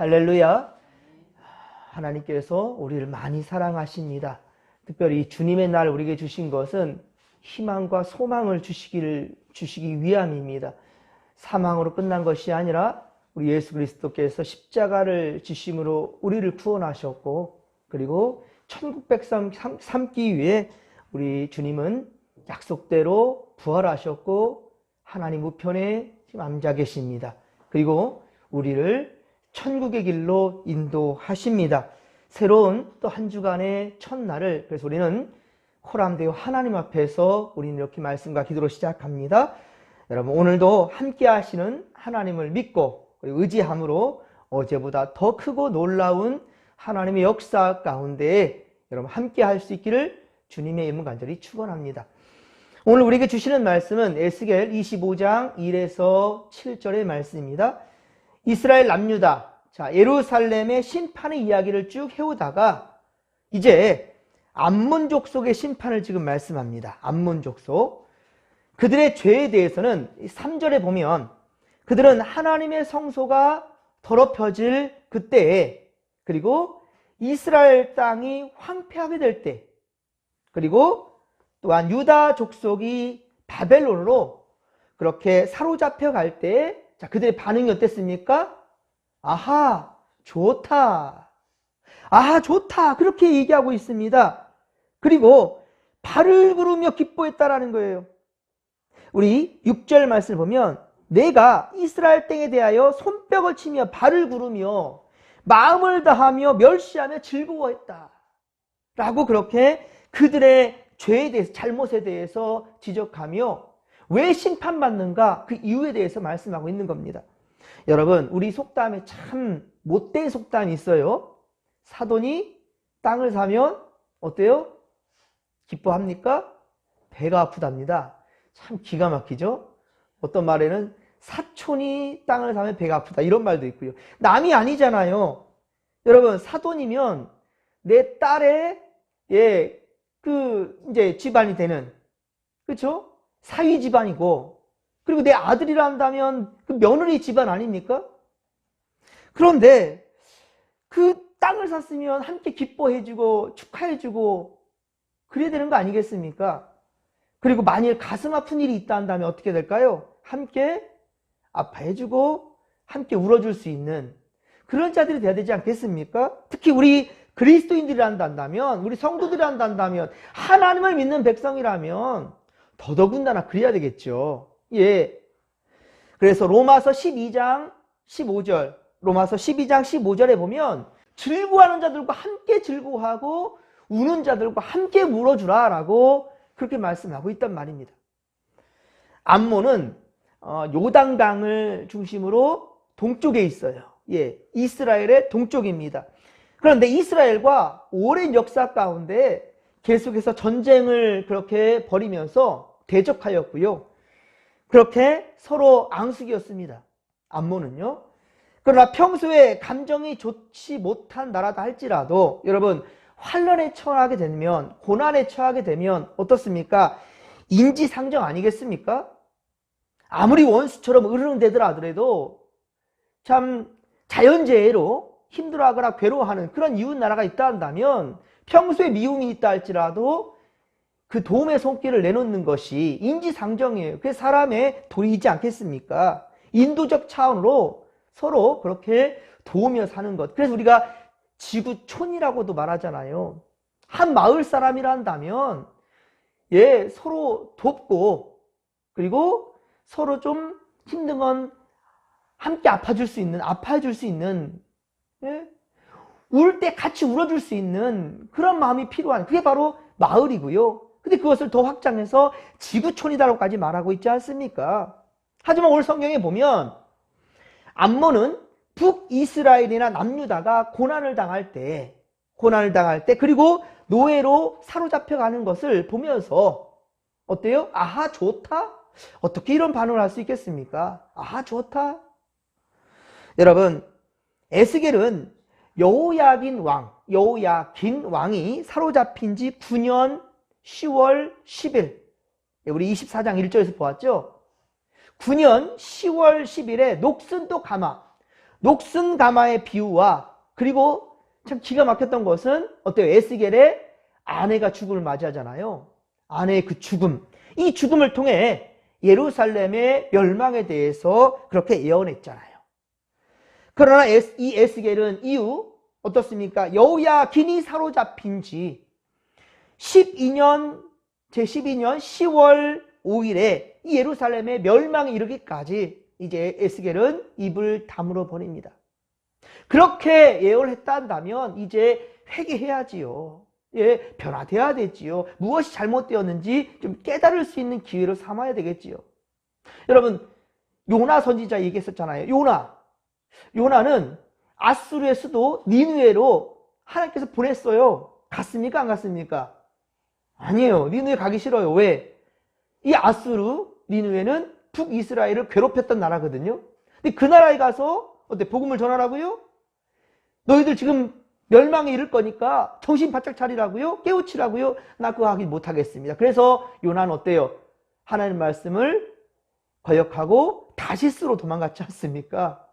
할렐루야. 하나님께서 우리를 많이 사랑하십니다. 특별히 주님의 날 우리에게 주신 것은 희망과 소망을 주시기 위함입니다. 사망으로 끝난 것이 아니라 우리 예수 그리스도께서 십자가를 지심으로 우리를 구원하셨고, 그리고 천국 백성 삼기 위해 우리 주님은 약속대로 부활하셨고 하나님 우편에 지금 앉아 계십니다. 그리고 우리를 천국의 길로 인도하십니다. 새로운 또 한 주간의 첫날을, 그래서 우리는 코람데오 하나님 앞에서 우리는 이렇게 말씀과 기도로 시작합니다. 여러분, 오늘도 함께 하시는 하나님을 믿고 그리고 의지함으로 어제보다 더 크고 놀라운 하나님의 역사 가운데 여러분 함께 할 수 있기를 주님의 이름 간절히 축원합니다. 오늘 우리에게 주시는 말씀은 에스겔 25장 1에서 7절의 말씀입니다. 이스라엘 남유다, 자, 예루살렘의 심판의 이야기를 쭉 해오다가 이제 암몬 족속의 심판을 지금 말씀합니다. 암몬 족속. 그들의 죄에 대해서는 3절에 보면 그들은 하나님의 성소가 더럽혀질 그때에, 그리고 이스라엘 땅이 황폐하게 될 때, 그리고 또한 유다 족속이 바벨론으로 그렇게 사로잡혀 갈 때, 자, 그들의 반응이 어땠습니까? 아하, 좋다. 아하, 좋다. 그렇게 얘기하고 있습니다. 그리고 발을 구르며 기뻐했다라는 거예요. 우리 6절 말씀을 보면 내가 이스라엘 땅에 대하여 손뼉을 치며 발을 구르며 마음을 다하며 멸시하며 즐거워했다 라고 그렇게 그들의 죄에 대해서, 잘못에 대해서 지적하며 왜 심판받는가 그 이유에 대해서 말씀하고 있는 겁니다. 여러분, 우리 속담에 참 못된 속담이 있어요. 사돈이 땅을 사면 어때요? 기뻐합니까? 배가 아프답니다. 참 기가 막히죠? 어떤 말에는 사촌이 땅을 사면 배가 아프다, 이런 말도 있고요. 남이 아니잖아요. 여러분, 사돈이면 내 딸의 이제 집안이 되는, 그렇죠? 사위 집안이고, 그리고 내 아들이라 한다면 그 며느리 집안 아닙니까? 그런데 그 땅을 샀으면 함께 기뻐해주고 축하해주고 그래야 되는 거 아니겠습니까? 그리고 만일 가슴 아픈 일이 있다 한다면 어떻게 될까요? 함께 아파해주고 함께 울어줄 수 있는 그런 자들이 돼야 되지 않겠습니까? 특히 우리 그리스도인들이 한다면, 우리 성도들이 한다면, 하나님을 믿는 백성이라면 더더군다나 그래야 되겠죠. 예. 그래서 로마서 12장 15절, 로마서 12장 15절에 보면 즐거워하는 자들과 함께 즐거워하고 우는 자들과 함께 울어주라 라고 그렇게 말씀하고 있단 말입니다. 암몬은 요단강을 중심으로 동쪽에 있어요. 예, 이스라엘의 동쪽입니다. 그런데 이스라엘과 오랜 역사 가운데 계속해서 전쟁을 그렇게 벌이면서 대적하였고요. 그렇게 서로 앙숙이었습니다. 암몬은요. 그러나 평소에 감정이 좋지 못한 나라다 할지라도 여러분, 환란에 처하게 되면, 고난에 처하게 되면 어떻습니까? 인지상정 아니겠습니까? 아무리 원수처럼 으르렁대더라 하더라도 참 자연재해로 힘들어하거나 괴로워하는 그런 이웃 나라가 있다 한다면, 평소에 미움이 있다 할지라도 그 도움의 손길을 내놓는 것이 인지상정이에요. 그게 사람의 도리이지 않겠습니까? 인도적 차원으로 서로 그렇게 도우며 사는 것. 그래서 우리가 지구촌이라고도 말하잖아요. 한 마을 사람이라 한다면 서로 돕고, 그리고 서로 좀 힘든 건 함께 아파줄 수 있는, 울 때 같이 울어줄 수 있는 그런 마음이 필요한, 그게 바로 마을이고요. 근데 그것을 더 확장해서 지구촌이다라고까지 말하고 있지 않습니까? 하지만 오늘 성경에 보면 암몬은 북이스라엘이나 남유다가 고난을 당할 때, 그리고 노예로 사로잡혀가는 것을 보면서 어때요? 아하, 좋다? 어떻게 이런 반응을 할 수 있겠습니까? 아하, 좋다? 여러분, 에스겔은 여호야긴 왕이 사로잡힌 지 9년 10월 10일, 우리 24장 1절에서 보았죠? 9년 10월 10일에 녹슨 또 가마, 녹슨 가마의 비유와 그리고 참 기가 막혔던 것은 어때요? 에스겔의 아내가 죽음을 맞이하잖아요. 아내의 그 죽음. 이 죽음을 통해 예루살렘의 멸망에 대해서 그렇게 예언했잖아요. 그러나 이 에스겔은 이후 어떻습니까? 여호야긴이 사로잡힌 지 12년, 제12년 10월 5일에 이 예루살렘의 멸망에 이르기까지 이제 에스겔은 입을 다물어 버립니다. 그렇게 예언을 했다 한다면 이제 회개해야지요. 예, 변화돼야 되지요. 무엇이 잘못되었는지 좀 깨달을 수 있는 기회를 삼아야 되겠지요. 여러분, 요나 선지자 얘기했었잖아요. 요나는 아수르의 수도 니느웨로 하나님께서 보냈어요. 갔습니까? 안 갔습니까? 아니에요. 니느웨 가기 싫어요. 왜? 이 아수르, 니느웨는 북이스라엘을 괴롭혔던 나라거든요. 근데 그 나라에 가서 어때? 복음을 전하라고요? 너희들 지금 멸망에 이를 거니까 정신 바짝 차리라고요? 깨우치라고요? 나 그거 하기 못하겠습니다. 그래서 요나는 어때요? 하나님 말씀을 거역하고 다시스로 도망갔지 않습니까?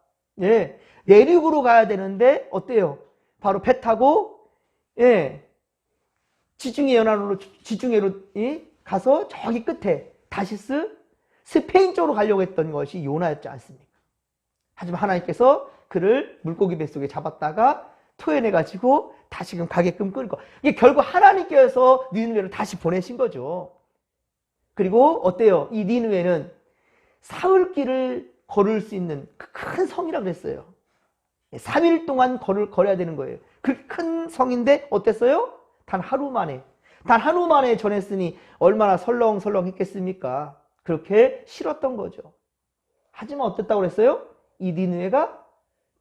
예, 내륙으로 가야 되는데 어때요? 바로 배 타고 지중해로 가서 저기 끝에 다시스 스페인 쪽으로 가려고 했던 것이 요나였지 않습니까? 하지만 하나님께서 그를 물고기 뱃속에 잡았다가 토해내가지고 다시금 가게끔 끌고, 이게 결국 하나님께서 니느웨를 다시 보내신 거죠. 그리고 어때요? 이 니느웨는 사흘길을 걸을 수 있는 큰 성이라고 그랬어요. 3일 동안 걸어야 되는 거예요. 그 큰 성인데 어땠어요? 단 하루 만에 전했으니 얼마나 설렁설렁 했겠습니까? 그렇게 싫었던 거죠. 하지만 어땠다고 그랬어요? 이 니느웨가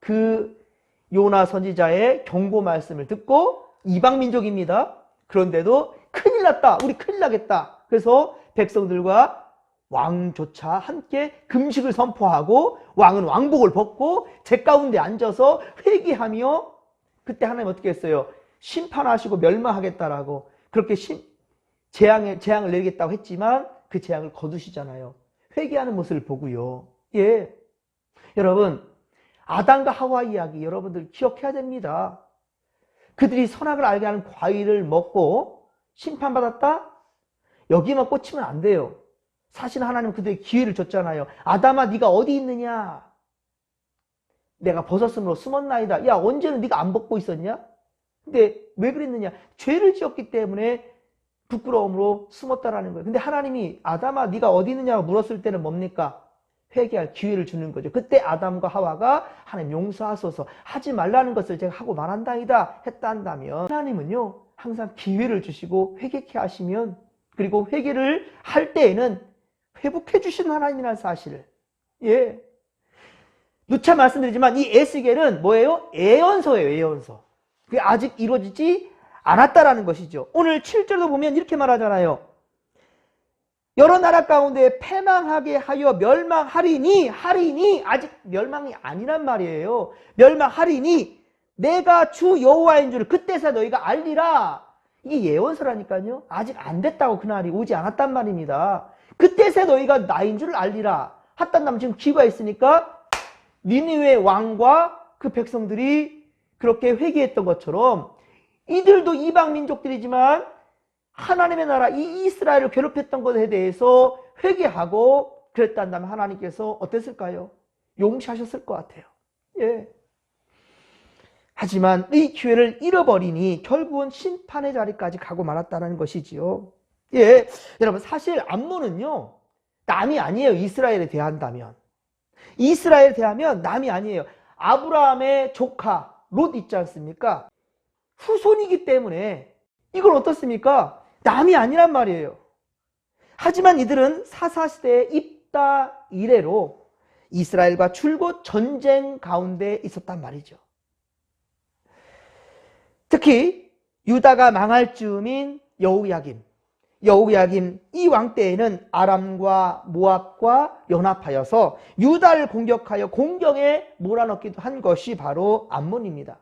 그 요나 선지자의 경고 말씀을 듣고, 이방 민족입니다. 그런데도 큰일 났다. 우리 큰일 나겠다. 그래서 백성들과 왕조차 함께 금식을 선포하고 왕은 왕복을 벗고 제 가운데 앉아서 회개하며, 그때 하나님 어떻게 했어요? 심판하시고 멸망하겠다라고 그렇게 재앙을 내리겠다고 했지만 그 재앙을 거두시잖아요. 회개하는 모습을 보고요. 예, 여러분, 아담과 하와 이야기 여러분들 기억해야 됩니다. 그들이 선악을 알게 하는 과일을 먹고 심판받았다? 여기만 꽂히면 안 돼요. 사실 하나님 그들에게 기회를 줬잖아요. 아담아, 네가 어디 있느냐? 내가 벗었으므로 숨었나이다. 야, 언제는 네가 안 벗고 있었냐? 근데 왜 그랬느냐? 죄를 지었기 때문에 부끄러움으로 숨었다라는 거예요. 근데 하나님이 아담아, 네가 어디 있느냐고 물었을 때는 뭡니까? 회개할 기회를 주는 거죠. 그때 아담과 하와가 하나님 용서하소서, 하지 말라는 것을 제가 하고 말한다이다 했다 한다면, 하나님은요 항상 기회를 주시고 회개케 하시면, 그리고 회개를 할 때에는 회복해 주시는 하나님이라는 사실을, 예, 누차 말씀드리지만 이 에스겔은 뭐예요? 예언서예요. 예언서. 그게 아직 이루어지지 않았다라는 것이죠. 오늘 7절도 보면 이렇게 말하잖아요. 여러 나라 가운데 패망하게 하여 멸망하리니, 아직 멸망이 아니란 말이에요. 멸망하리니 내가 주 여호와인 줄 그때서 너희가 알리라. 이게 예언서라니까요. 아직 안 됐다고, 그날이 오지 않았단 말입니다. 그때서 너희가 나인 줄 알리라. 했단다면 지금 기회가 있으니까 니느웨 왕과 그 백성들이 그렇게 회개했던 것처럼 이들도 이방 민족들이지만 하나님의 나라, 이 이스라엘을 괴롭혔던 것에 대해서 회개하고 그랬단다면 하나님께서 어땠을까요? 용서하셨을 것 같아요. 예. 하지만 이 기회를 잃어버리니 결국은 심판의 자리까지 가고 말았다는 것이지요. 예, 여러분, 사실 암몬은요 남이 아니에요. 이스라엘에 대한다면, 이스라엘에 대하면 남이 아니에요. 아브라함의 조카 롯 있지 않습니까? 후손이기 때문에 이걸 어떻습니까? 남이 아니란 말이에요. 하지만 이들은 사사시대에 입다 이래로 이스라엘과 줄곧 전쟁 가운데 있었단 말이죠. 특히 유다가 망할 즈음인 여호야김 이 왕 때에는 아람과 모압과 연합하여서 유다를 공격하여 공경에 몰아넣기도 한 것이 바로 암몬입니다.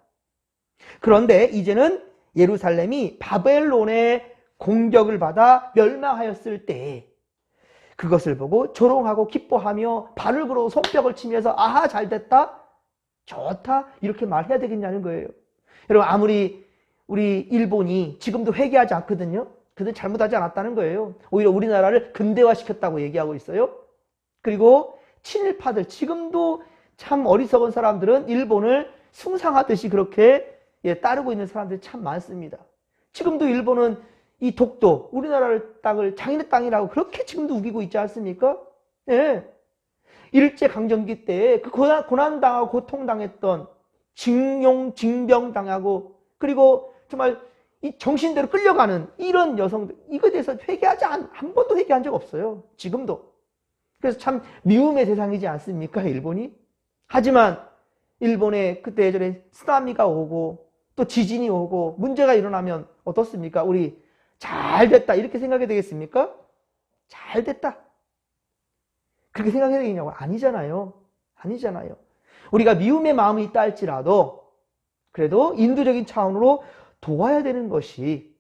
그런데 이제는 예루살렘이 바벨론의 공격을 받아 멸망하였을 때 그것을 보고 조롱하고 기뻐하며 발을 굴어 손뼉을 치면서 아하, 잘됐다, 좋다 이렇게 말해야 되겠냐는 거예요. 여러분 아무리 우리 일본이 지금도 회개하지 않거든요. 그들 잘못하지 않았다는 거예요. 오히려 우리나라를 근대화시켰다고 얘기하고 있어요. 그리고 친일파들 지금도 참 어리석은 사람들은 일본을 숭상하듯이 그렇게 따르고 있는 사람들이 참 많습니다. 지금도 일본은 이 독도 우리나라를 땅을 자기네 땅이라고 그렇게 지금도 우기고 있지 않습니까? 네. 일제강점기 때 그 고난당하고 고통당했던 징용, 징병당하고 그리고 정말 이 정신대로 끌려가는 이런 여성들 이거에 대해서 한 번도 회개한 적 없어요. 지금도. 그래서 참 미움의 대상이지 않습니까? 일본이. 하지만 일본에 그때 예전에 쓰나미가 오고 또 지진이 오고 문제가 일어나면 어떻습니까? 우리 잘 됐다 이렇게 생각이 되겠습니까? 잘 됐다. 그렇게 생각해야 되겠냐고? 아니잖아요. 아니잖아요. 우리가 미움의 마음이 있다 할지라도 그래도 인도적인 차원으로 도와야 되는 것이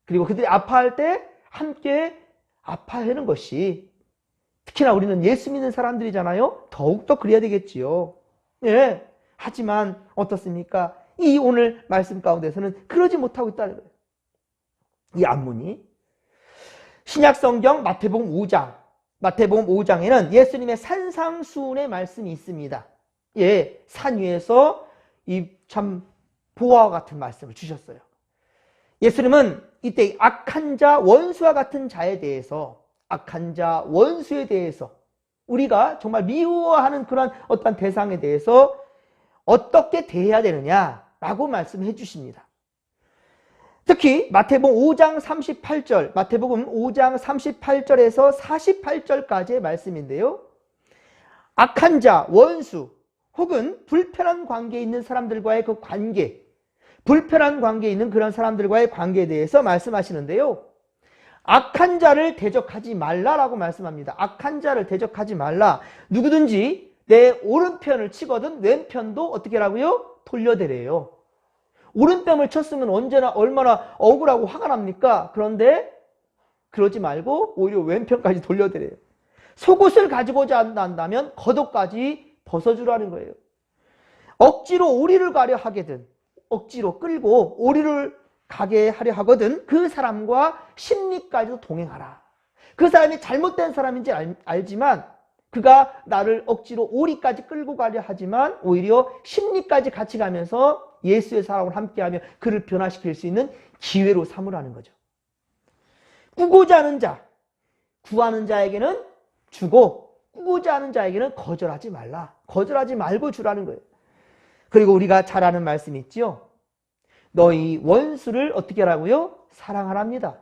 그리고 그들이 아파할 때 함께 아파하는 것이 특히나 우리는 예수 믿는 사람들이잖아요. 더욱더 그래야 되겠지요. 예. 하지만 어떻습니까? 이 오늘 말씀 가운데서는 그러지 못하고 있다는 거예요. 이 안문이 신약성경 마태복음 5장에는 예수님의 산상수훈의 말씀이 있습니다. 예, 산 위에서 이 참 보화와 같은 말씀을 주셨어요. 예수님은 이때 악한 자, 원수와 같은 자에 대해서 악한 자, 원수에 대해서 우리가 정말 미워하는 그런 어떤 대상에 대해서 어떻게 대해야 되느냐라고 말씀해 주십니다. 특히 마태복음 5장 38절에서 48절까지의 말씀인데요. 악한 자, 원수 혹은 불편한 관계에 있는 사람들과의 그 관계, 불편한 관계에 있는 그런 사람들과의 관계에 대해서 말씀하시는데요. 악한 자를 대적하지 말라라고 말씀합니다. 악한 자를 대적하지 말라. 누구든지 내 오른편을 치거든 왼편도 어떻게 하라고요? 돌려대래요. 오른뺨을 쳤으면 언제나 얼마나 억울하고 화가 납니까? 그런데 그러지 말고 오히려 왼편까지 돌려대래요. 속옷을 가지고자 한다면 겉옷까지 벗어주라는 거예요. 억지로 오리를 가려 하거든 억지로 끌고 오리를 가게 하려 하거든 그 사람과 심리까지도 동행하라. 그 사람이 잘못된 사람인지 알지만 그가 나를 억지로 오리까지 끌고 가려 하지만 오히려 심리까지 같이 가면서 예수의 사랑을 함께하며 그를 변화시킬 수 있는 기회로 삼으라는 거죠. 꾸고자 하는 자, 구하는 자에게는 주고 꾸고자 하는 자에게는 거절하지 말라. 거절하지 말고 주라는 거예요. 그리고 우리가 잘 아는 말씀이 있죠. 너희 원수를 어떻게 하라고요? 사랑하랍니다.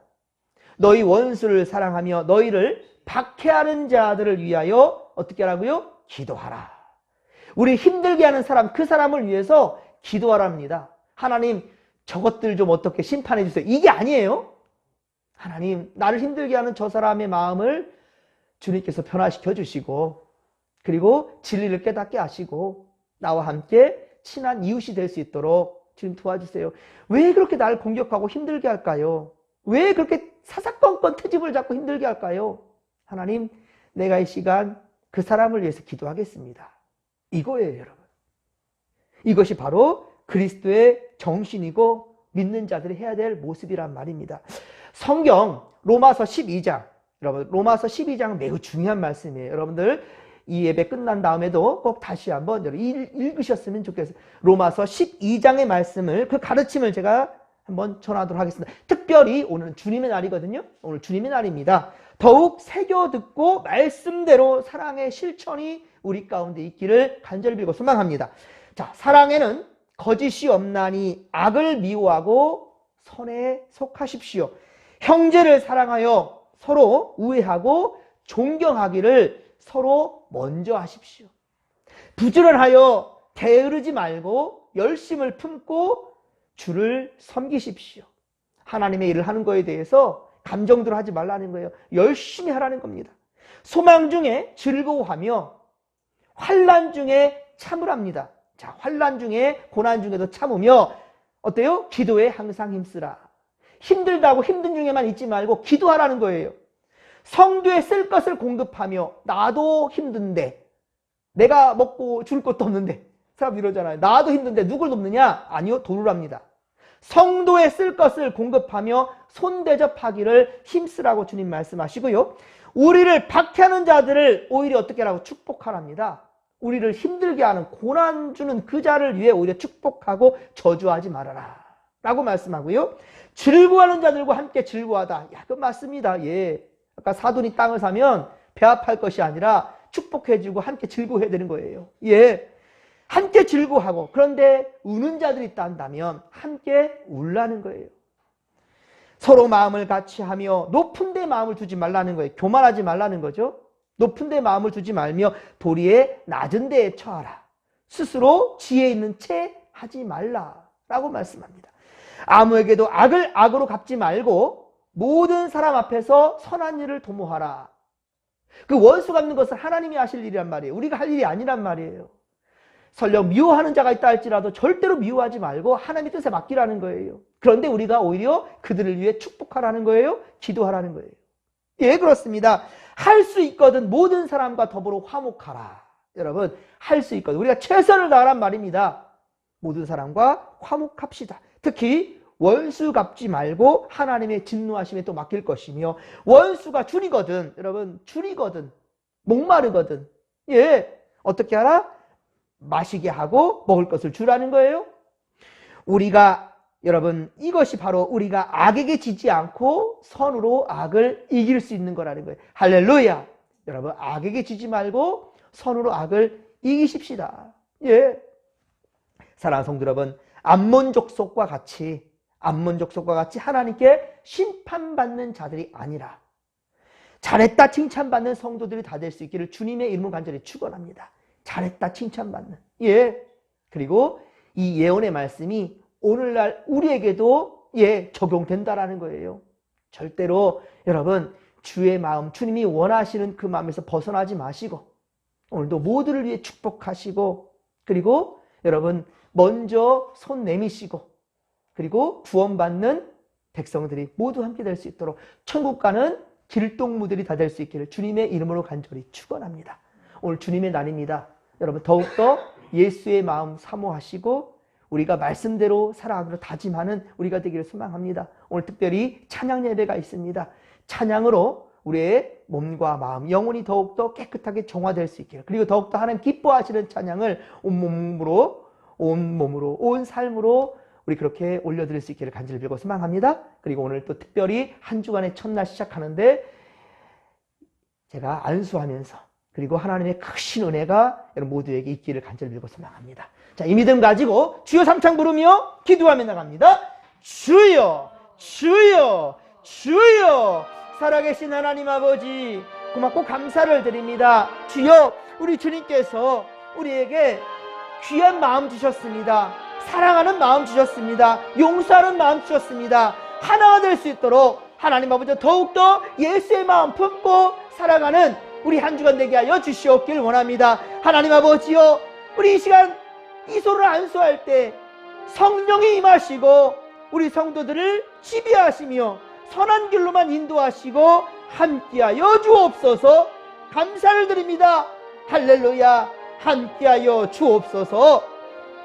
너희 원수를 사랑하며 너희를 박해하는 자들을 위하여 어떻게 하라고요? 기도하라. 우리 힘들게 하는 사람, 그 사람을 위해서 기도하랍니다. 하나님 저것들 좀 어떻게 심판해 주세요. 이게 아니에요. 하나님 나를 힘들게 하는 저 사람의 마음을 주님께서 변화시켜 주시고 그리고 진리를 깨닫게 하시고 나와 함께 친한 이웃이 될 수 있도록 주님 도와주세요. 왜 그렇게 나를 공격하고 힘들게 할까요? 왜 그렇게 사사건건 트집을 잡고 힘들게 할까요? 하나님 내가 이 시간 그 사람을 위해서 기도하겠습니다. 이거예요, 여러분. 이것이 바로 그리스도의 정신이고 믿는 자들이 해야 될 모습이란 말입니다. 성경 로마서 12장, 여러분 로마서 12장은 매우 중요한 말씀이에요. 여러분들 이 예배 끝난 다음에도 꼭 다시 한번 읽으셨으면 좋겠어요. 로마서 12장의 말씀을 그 가르침을 제가 한번 전하도록 하겠습니다. 특별히 오늘은 주님의 날이거든요. 오늘 주님의 날입니다. 더욱 새겨 듣고 말씀대로 사랑의 실천이 우리 가운데 있기를 간절히 빌고 소망합니다. 자, 사랑에는 거짓이 없나니 악을 미워하고 선에 속하십시오. 형제를 사랑하여 서로 우애하고 존경하기를 서로 먼저 하십시오. 부지런하여 게으르지 말고 열심을 품고 주를 섬기십시오. 하나님의 일을 하는 거에 대해서 감정대로 하지 말라는 거예요. 열심히 하라는 겁니다. 소망 중에 즐거워하며 환난 중에 참으랍니다. 자, 환난 중에 고난 중에도 참으며 어때요? 기도에 항상 힘쓰라. 힘들다고 힘든 중에만 있지 말고 기도하라는 거예요. 성도에 쓸 것을 공급하며 나도 힘든데 내가 먹고 줄 것도 없는데 스탑 이러잖아요. 나도 힘든데 누굴 돕느냐? 아니요, 도를 합니다. 성도에 쓸 것을 공급하며 손대접하기를 힘쓰라고 주님 말씀하시고요. 우리를 박해하는 자들을 오히려 어떻게 하라고? 축복하랍니다. 우리를 힘들게 하는, 고난 주는 그 자를 위해 오히려 축복하고 저주하지 말아라 라고 말씀하고요. 즐거워하는 자들과 함께 즐거워하다. 야, 그건 맞습니다. 예. 아까 사돈이 땅을 사면 배합할 것이 아니라 축복해주고 함께 즐거워해야 되는 거예요. 예. 함께 즐거워하고, 그런데 우는 자들이 있다 한다면 함께 울라는 거예요. 서로 마음을 같이 하며 높은 데 마음을 두지 말라는 거예요. 교만하지 말라는 거죠. 높은 데 마음을 두지 말며 도리에 낮은 데에 처하라. 스스로 지혜 있는 채 하지 말라라고 말씀합니다. 아무에게도 악을 악으로 갚지 말고 모든 사람 앞에서 선한 일을 도모하라. 그 원수 갚는 것은 하나님이 하실 일이란 말이에요. 우리가 할 일이 아니란 말이에요. 설령 미워하는 자가 있다 할지라도 절대로 미워하지 말고 하나님의 뜻에 맡기라는 거예요. 그런데 우리가 오히려 그들을 위해 축복하라는 거예요. 기도하라는 거예요. 예, 그렇습니다. 할 수 있거든 모든 사람과 더불어 화목하라. 여러분, 할 수 있거든. 우리가 최선을 다하란 말입니다. 모든 사람과 화목합시다. 특히 원수 갚지 말고 하나님의 진노하심에 또 맡길 것이며, 원수가 줄이거든, 여러분, 줄이거든, 목마르거든, 예, 어떻게 하라? 마시게 하고 먹을 것을 주라는 거예요. 우리가, 여러분, 이것이 바로 우리가 악에게 지지 않고 선으로 악을 이길 수 있는 거라는 거예요. 할렐루야. 여러분, 악에게 지지 말고 선으로 악을 이기십시다. 예. 사랑하는 성도 여러분, 암몬 족속과 같이 하나님께 심판받는 자들이 아니라 잘했다 칭찬받는 성도들이 다 될 수 있기를 주님의 이름을 간절히 축원합니다. 잘했다 칭찬받는. 예. 그리고 이 예언의 말씀이 오늘날 우리에게도 적용된다라는 거예요. 절대로 여러분, 주의 마음, 주님이 원하시는 그 마음에서 벗어나지 마시고 오늘도 모두를 위해 축복하시고, 그리고 여러분 먼저 손 내미시고, 그리고 구원받는 백성들이 모두 함께 될 수 있도록 천국 가는 길동무들이 다 될 수 있기를 주님의 이름으로 간절히 축원합니다. 오늘 주님의 날입니다. 여러분, 더욱더 예수의 마음 사모하시고 우리가 말씀대로 살아가기로 다짐하는 우리가 되기를 소망합니다. 오늘 특별히 찬양 예배가 있습니다. 찬양으로 우리의 몸과 마음, 영혼이 더욱더 깨끗하게 정화될 수 있기를, 그리고 더욱더 하나님 기뻐하시는 찬양을 온몸으로, 온 삶으로 우리 그렇게 올려드릴 수 있기를 간절히 빌고 소망합니다. 그리고 오늘 또 특별히 한 주간의 첫날 시작하는데 제가 안수하면서, 그리고 하나님의 크신 은혜가 여러분 모두에게 있기를 간절히 빌고 소망합니다. 자, 이 믿음 가지고 주여 삼창 부르며 기도하며 나갑니다. 주여, 주여, 주여. 살아계신 하나님 아버지, 고맙고 감사를 드립니다. 주여, 우리 주님께서 우리에게 귀한 마음 주셨습니다. 사랑하는 마음 주셨습니다. 용서하는 마음 주셨습니다. 하나가 될 수 있도록 하나님 아버지 더욱더 예수의 마음 품고 살아가는 우리 한 주간 되게 하여 주시옵길 원합니다. 하나님 아버지여, 우리 이 시간 이소를 안수할 때 성령이 임하시고 우리 성도들을 지배하시며 선한 길로만 인도하시고 함께하여 주옵소서. 감사를 드립니다. 할렐루야. 함께하여 주옵소서.